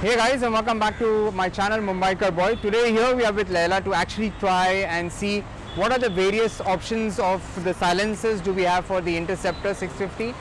Hey guys, and welcome back to my channel Mumbaikar Boy. Today here we are with Laila to actually try and see what are the various options of the silencers do we have for the Interceptor 650.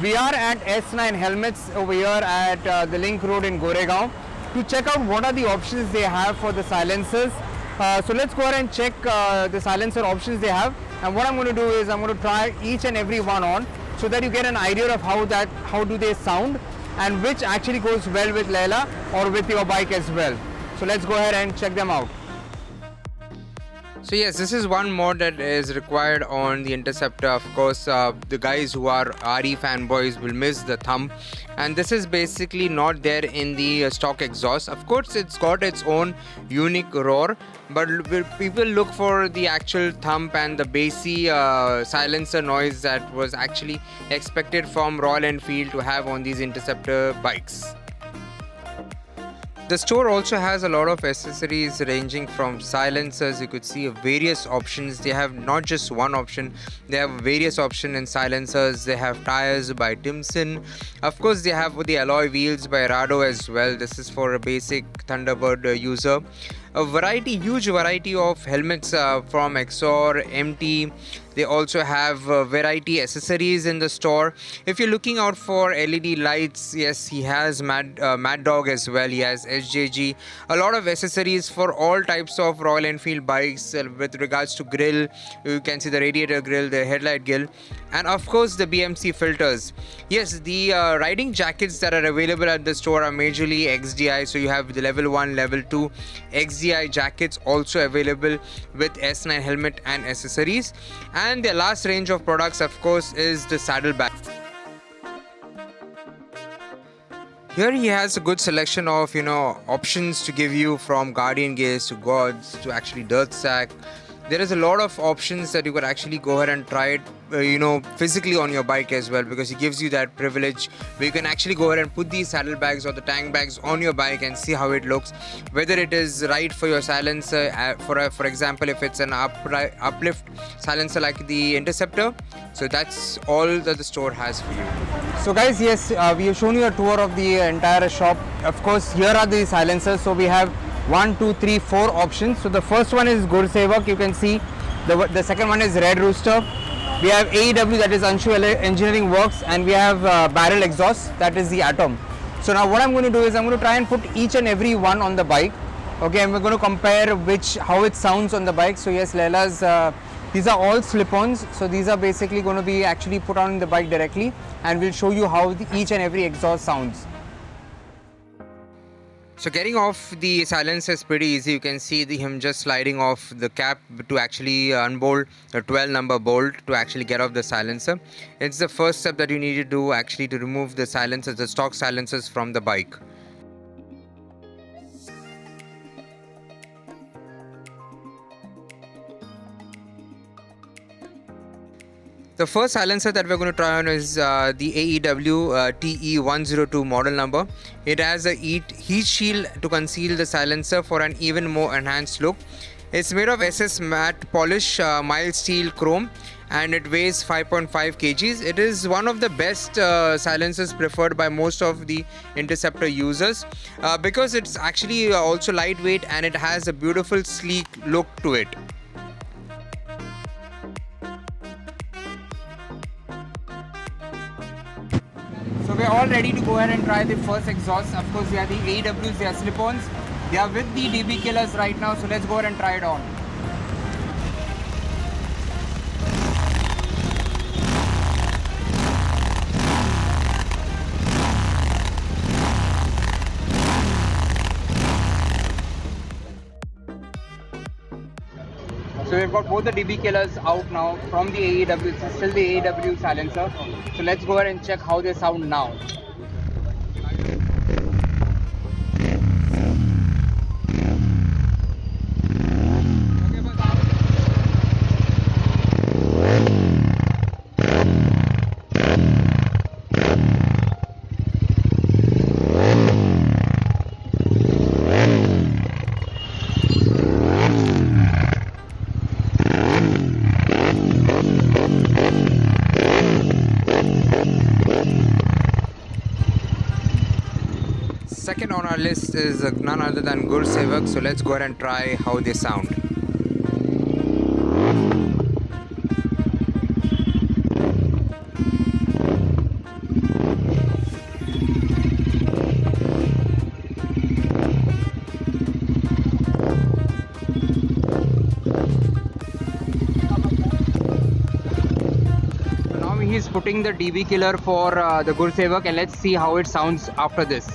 We are at S9 Helmets over here at the Link Road in Goregaon to check out what are the options they have for the silencers. So let's go ahead and check the silencer options they have, and what I'm going to do is I'm going to try each and every one on so that you get an idea of how do they sound and which actually goes well with Laila or with your bike as well. So let's go ahead and check them out. So yes, this is one mod that is required on the Interceptor. Of course, the guys who are RE fanboys will miss the thump, and this is basically not there in the stock exhaust. Of course, it's got its own unique roar, but people look for the actual thump and the bassy silencer noise that was actually expected from Royal Enfield to have on these Interceptor bikes. The store also has a lot of accessories ranging from silencers. You could see various options. They have not just one option, they have various options in silencers. They have tires by Timson. Of course, they have the alloy wheels by Rado as well. This is for a basic Thunderbird user. A huge variety of helmets from Exor, MT. They also have variety accessories in the store. If you're looking out for LED lights, yes, he has Mad Dog as well. He has SJG. A lot of accessories for all types of Royal Enfield bikes with regards to grille. You can see the radiator grille, the headlight grille, and of course the BMC filters. Yes, the riding jackets that are available at the store are majorly XDI. So you have the level 1, level 2 XDI jackets also available with S9 helmet and accessories. And the last range of products, of course, is the saddlebag. Here he has a good selection of options to give you, from Guardian Gaze to Gods to actually Dirt Sack. There is a lot of options that you could actually go ahead and try it physically on your bike as well, because he gives you that privilege where you can actually go ahead and put these saddlebags or the tank bags on your bike and see how it looks, whether it is right for your silencer. For example, if it's an uplift silencer like the Interceptor. So that's all that the store has for you. So guys, yes, we have shown you a tour of the entire shop. Of course, here are the silencers. So we have 1, 2, 3, 4 options. So the first one is Gursevak, you can see. The second one is Red Rooster. We have AEW, that is Anshu Engineering Works, and we have Barrel Exhaust, that is the Atom. So now what I'm going to do is I'm going to try and put each and every one on the bike. Okay, and we're going to compare how it sounds on the bike. So yes, Laila's, these are all slip-ons. So these are basically going to be actually put on the bike directly, and we'll show you how each and every exhaust sounds. So getting off the silencer is pretty easy. You can see him just sliding off the cap to actually unbolt the 12 number bolt to actually get off the silencer. It's the first step that you need to do actually to remove the silencers, the stock silencers from the bike. The first silencer that we're going to try on is the AEW TE102 model number. It has a heat shield to conceal the silencer for an even more enhanced look. It's made of SS matte polish, mild steel chrome, and it weighs 5.5 kgs. It is one of the best silencers preferred by most of the Interceptor users because it's actually also lightweight and it has a beautiful sleek look to it. So we're all ready to go ahead and try the first exhaust. Of course, they are the AEWs, they are slip-ons. They are with the DB Killers right now, so let's go ahead and try it on. So we've got both the DB Killers out now from the AEW. It's still the AEW silencer. So let's go ahead and check how they sound now. second on our list is none other than Gur Sevak. So let's go ahead and try how they sound. He's putting the DB killer for the Gur Sevak, and let's see how it sounds after this.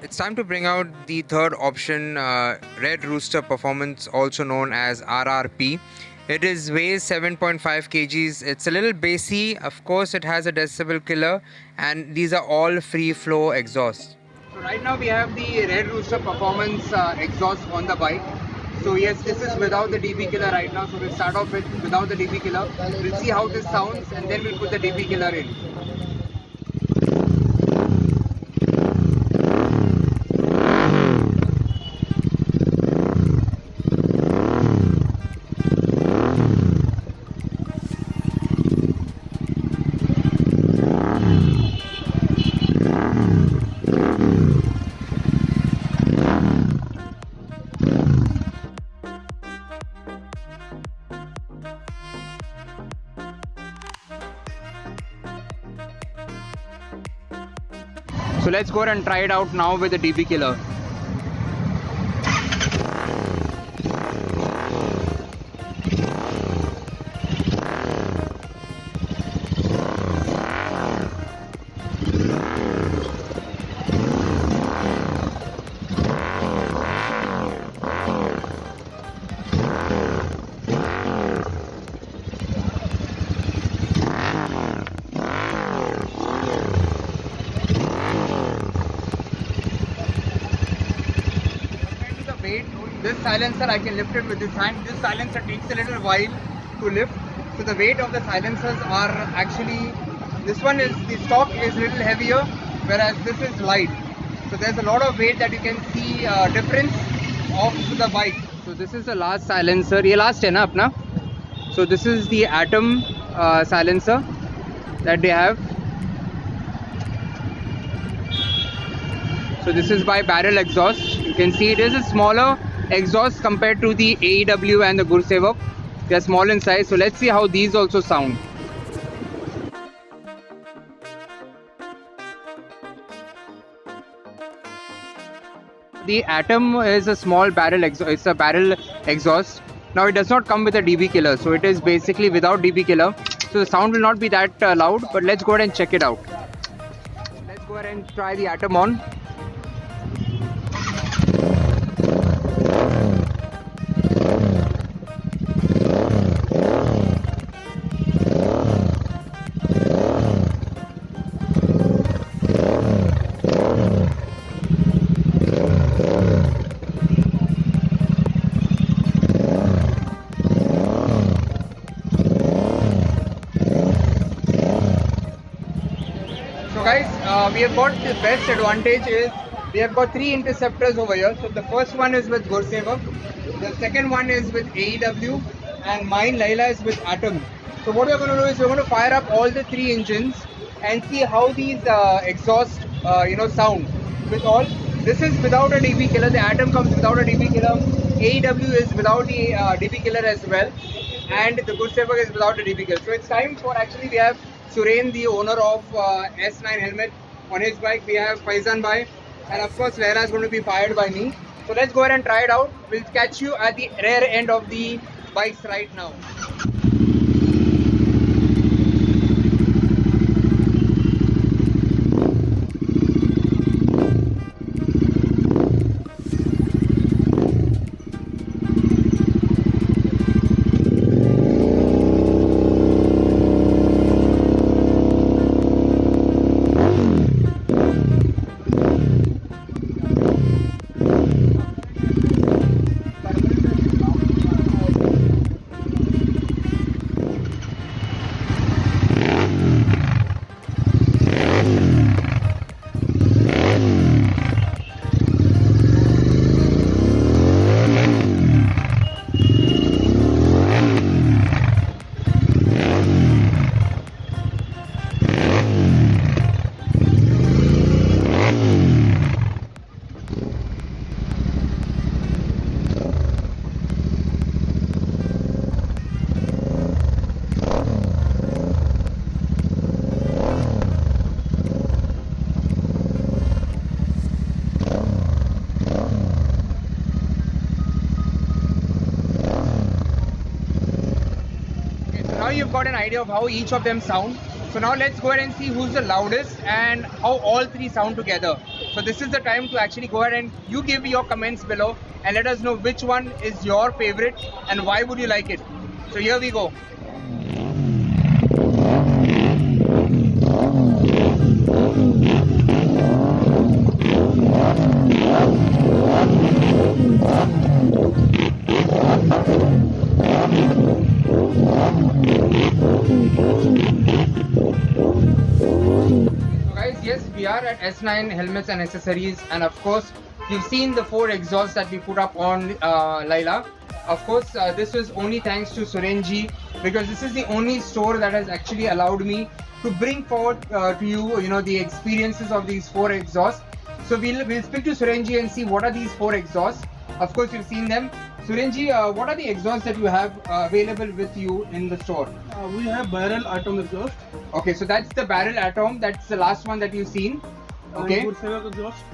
It's time to bring out the third option, Red Rooster Performance, also known as RRP. It weighs 7.5 kgs. It's a little bassy. Of course, it has a decibel killer, and these are all free flow exhausts. So right now we have the Red Rooster Performance exhaust on the bike. So yes, this is without the DB killer right now. So we'll start off with without the DB killer. We'll see how this sounds, and then we'll put the DB killer in. So let's go ahead and try it out now with the DB killer. This silencer I can lift it with this hand. This silencer takes a little while to lift. So the weight of the silencers are actually, this one is, the stock is a little heavier, whereas this is light. So there's a lot of weight that you can see difference of the bike. So this is the last silencer. ये last है ना अपना? So this is the Atom silencer that they have. So this is by Barrel Exhaust. You can see it is a smaller exhaust compared to the AEW and the Gur Sevak. They are small in size. So let's see how these also sound. The Atom is a small barrel exhaust. It's a barrel exhaust. Now it does not come with a DB killer. So it is basically without DB killer. So the sound will not be that loud. But let's go ahead and check it out. Let's go ahead and try the Atom on. So guys, we have got the best advantage is we have got 3 interceptors over here. So the first one is with Gur Sevak, the second one is with AEW, and mine Laila is with Atom. So what we're going to do is we're going to fire up all the 3 engines and see how these exhaust sound with all. This is without a DB killer. The Atom comes without a DB killer. AEW is without the DB killer as well, and the Gur Sevak is without a DB killer. So it's time for, actually we have Suren, the owner of S9 helmet, on his bike. We have Faizan bhai, and of course Laila is going to be fired by me. So let's go ahead and try it out. We'll catch you at the rear end of the bikes right now. you've got an idea of how each of them sound. So now let's go ahead and see who's the loudest and how all three sound together. So this is the time to actually go ahead and you give your comments below and let us know which one is your favorite and why would you like it. So here we go. So guys, yes, we are at S9 Helmets and Accessories, and of course you've seen the 4 exhausts that we put up on Laila. Of course this was only thanks to Surenji, because this is the only store that has actually allowed me to bring forward to you the experiences of these 4 exhausts. So we'll speak to Surenji and see what are these 4 exhausts. Of course you've seen them. Surenji, what are the exhausts that you have available with you in the store? We have Barrel Atom exhaust. Okay, so that's the Barrel Atom. That's the last one that you've seen. Okay. Gursevak exhaust.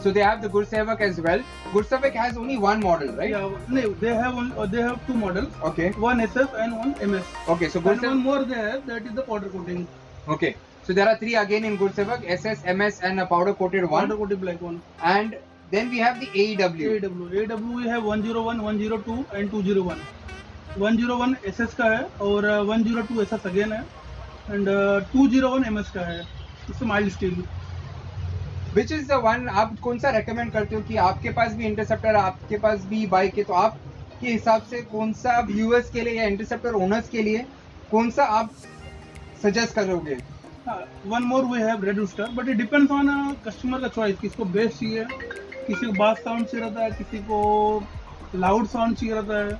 So they have the Gursevak as well. Gursevak has only one model, right? Yeah, no, they have 2 models. Okay. One SF and one MS. Okay, so And one Gursevak. more there, that is the powder coating. Okay. So there are 3 again in Gursevak: SS, MS, and a powder coated one. Powder coated black one. And then we have the AEW. AW we have 101, 102 and 201. 101 SS का है और 102 SS again है and 201 MS का है. It's a mild steel. Which is the one आप कौन सा recommend करते हो कि आपके पास भी Interceptor है, आपके पास भी बाइक है, तो आप के हिसाब से कौन सा viewers के लिए या Interceptor owners के लिए कौन सा आप suggest करोगे? One more we have Red Rooster, but it depends on customer का choice. किसको bass चाहिए, किसी को bass sound चाहिए रहता है, किसी को loud sound चाहिए रहता है,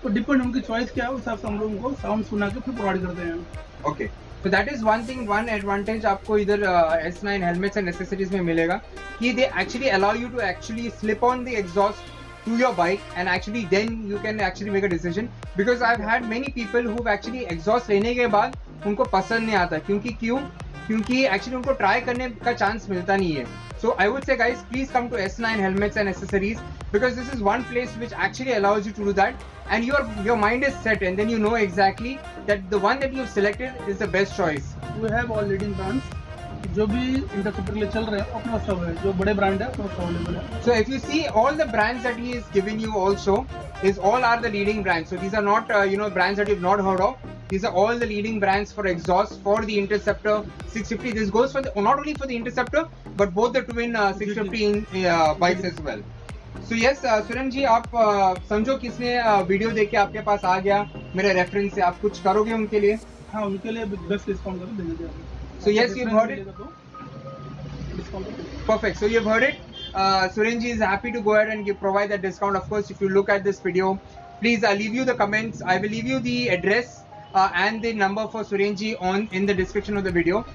तो depend उनकी choice क्या है उस हिसाब से हम लोग उनको sound सुना के फिर provide करते हैं. Okay. So that is one thing, one advantage आपको इधर S9 helmets and accessories में मिलेगा कि they actually allow you to actually slip on the exhaust to your bike and actually then you can actually make a decision, because I've had many people who've actually exhaust लेने के बाद उनको पसंद नहीं आता क्योंकि actually उनको try करने का chance मिलता नहीं है. So I would say guys, please come to S9 helmets and accessories, because this is one place which actually allows you to do that, and your mind is set, and then you know exactly that the one that you've selected is the best choice. We have all leading brands. जो भी Interceptor के लिए चल रहे हैं अपने पास सब है, जो बड़े ब्रांड है अपने पास अवेलेबल है. So if you see all the brands that he is giving you also is all are the leading brands. So these are not brands that you've not heard of. These are all the leading brands for exhaust for the Interceptor 650. This goes for not only for the Interceptor but both the twin 650 bikes as well. So yes, सुरन जी आप समझो किसने video देख के आपके पास आ गया मेरे reference से, आप कुछ करोगे उनके लिए? हाँ, उनके लिए बेस्ट डिस्काउंट कर देंगे. So yes, you've heard it. Perfect. So you've heard it. Surenji is happy to go ahead and provide that discount. Of course, if you look at this video, please I'll leave you the comments. I will leave you the address and the number for Surenji in the description of the video.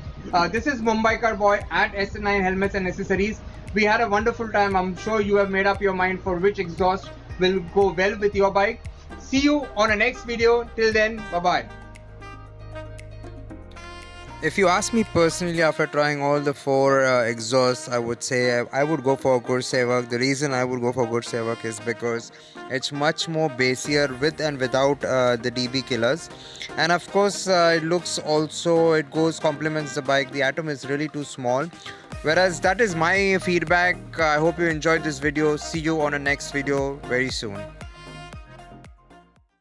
This is Mumbaikar Boy at S9 Helmets and Accessories. We had a wonderful time. I'm sure you have made up your mind for which exhaust will go well with your bike. See you on the next video. Till then, bye-bye. If you ask me personally, after trying all the 4 exhausts, I would say I would go for Gursevak. The reason I would go for Gursevak is because it's much more bassier with and without the DB killers, and of course it looks also, it complements the bike. The Atom is really too small, whereas that is my feedback. I hope you enjoyed this video. See you on the next video very soon.